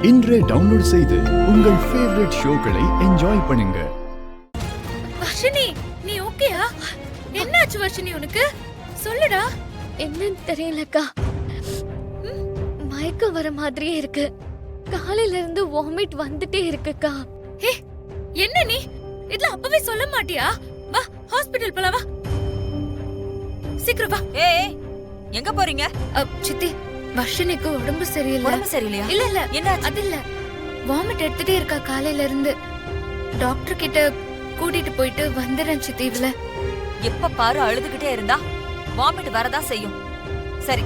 இன்றே டவுன்லோட் செய்து உங்கள் ஃபேவரட் ஷோக்களை என்ஜாய் பண்ணுங்க. வர்ஷினி, நீ ஓகேயா? என்னாச்சு வர்ஷினி உனக்கு? சொல்லுடா. என்னன்னு தெரியலக்கா, மயக்கம் வர மாதிரியே இருக்கு. காலையில இருந்து வாமிட் வந்துட்டே இருக்குக்கா. ஹே, என்ன நீ இதெல்லாம் அப்பவே சொல்ல மாட்டியா? வா ஹாஸ்பிடல் போலாம், வா சீக்கிரம் வா. ஏய், எங்க போறீங்க? சித்தி, வர்ஷினிக்கு உடம்பு சரியில்லை. உடம்பு சரியில்லையா? இல்ல இல்ல, என்ன அது இல்ல, வாமிட் எடுத்துட்டே இருக்கா காலையில இருந்து. டாக்டர் கிட்ட கூட்டிட்டு போயிட்டு வந்துறேன் சித்தி. இவள எப்ப பாரு அழுதுகிட்டே இருந்தா வாமிட் வரதா செய்யும். சரி,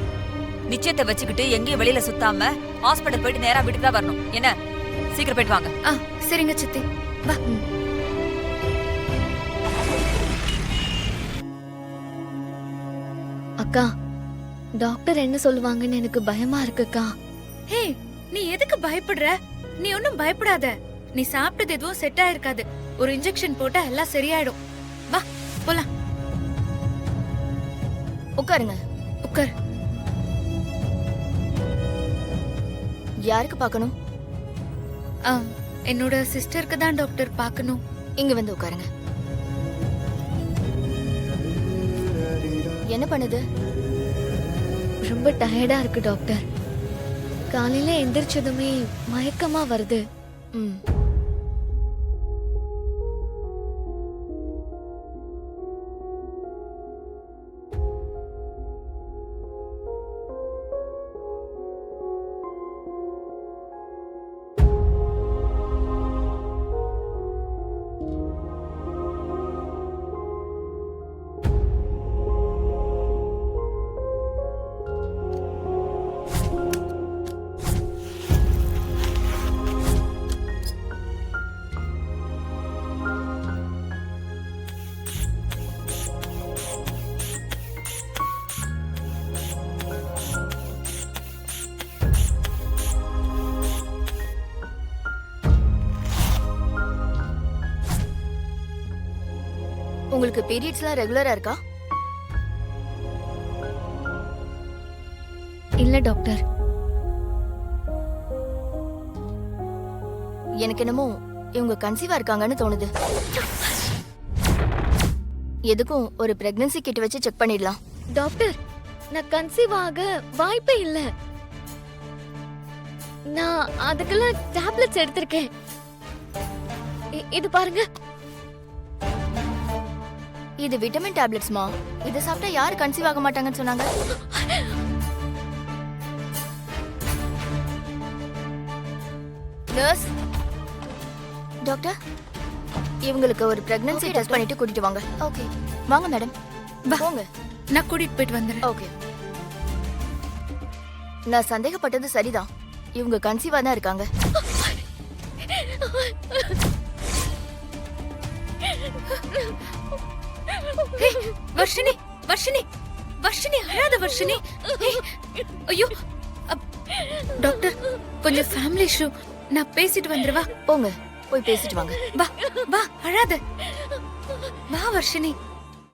நிச்சயத்தை வச்சுக்கிட்டு எங்கேயும் வெளியில சுத்தாம ஹாஸ்பிடல் போயிட்டு நேரா வீட்டுக்கு தான் வரணும். என்ன, சீக்கிரம் போயிட்டு வாங்க. சரிங்க சித்தி, வா. அக்கா, டாக்டர் என்ன சொல்லுவாங்கன்னு எனக்கு பயமா இருக்குக்கா. ஹே, நீ எதுக்கு பயப்படுற? நீ ஒன்னும் பயப்படாத. நீ சாப்பிட்டது எதுவும் செட் ஆயிருக்காது. ஒரு இன்ஜெக்ஷன் போட்டா எல்லாம் சரியாயிடும். வா போலாம். உட்காருங்க. உட்கார். யாருக்கு பார்க்கணும்? என்னோட சிஸ்டருக்கு தான் டாக்டர் பார்க்கணும். இங்க வந்து உட்காருங்க. என்ன பண்ணுது? ரொம்ப டயர்டா இருக்கு டாக்டர். காலையில எந்திரிச்சதுமே மயக்கமா வருது. உங்களுக்கு பீரியட்ஸ்லாம் ரெகுலரா இருக்கா? இல்ல டாக்டர். எனக்கு என்னமோ இவங்க கன்சீவா இருக்காங்கன்னு தோணுது. எதுக்கும் ஒரு பிரெக்னன்சி கிட் வச்சு செக் பண்ணிடலாம். டாக்டர், நான் கன்சீவ் ஆக வாய்ப்பே இல்ல. நான் அதுக்கெல்லாம் டேப்லெட்ஸ் எடுத்திருக்கேன். இது பாருங்க. இது விட்டமின் டேப்லெட்ஸ்மா. இத சாப்பிட்டா யாரு கன்சீவ் ஆக மாட்டாங்கன்னு சொன்னாங்க? நர்ஸ், டாக்டர், இவங்களுக்கு ஒரு பிரெக்னன்சி டெஸ்ட் பண்ணிட்டு கூட்டிட்டு வாங்க. ஓகே, வாங்க மேடம். போங்க, நான் கூட்டிட்டு போயிட்டு வந்துறேன். ஓகே. நான் சந்தேகப்பட்டது சரிதான். இவங்க கன்சீவா தான் இருக்காங்க. வர்ஷினி, வர்ஷினி, வர்ஷினி, அழாத வர்ஷினி. ஐயோ டாக்டர், கொஞ்சம் ஃபேமிலி இஷ்யூ. நான் பேசிட்டு வந்துருவா. போங்க, போய் பேசிட்டு வாங்க. வா வா, அழாத. வா வர்ஷினி.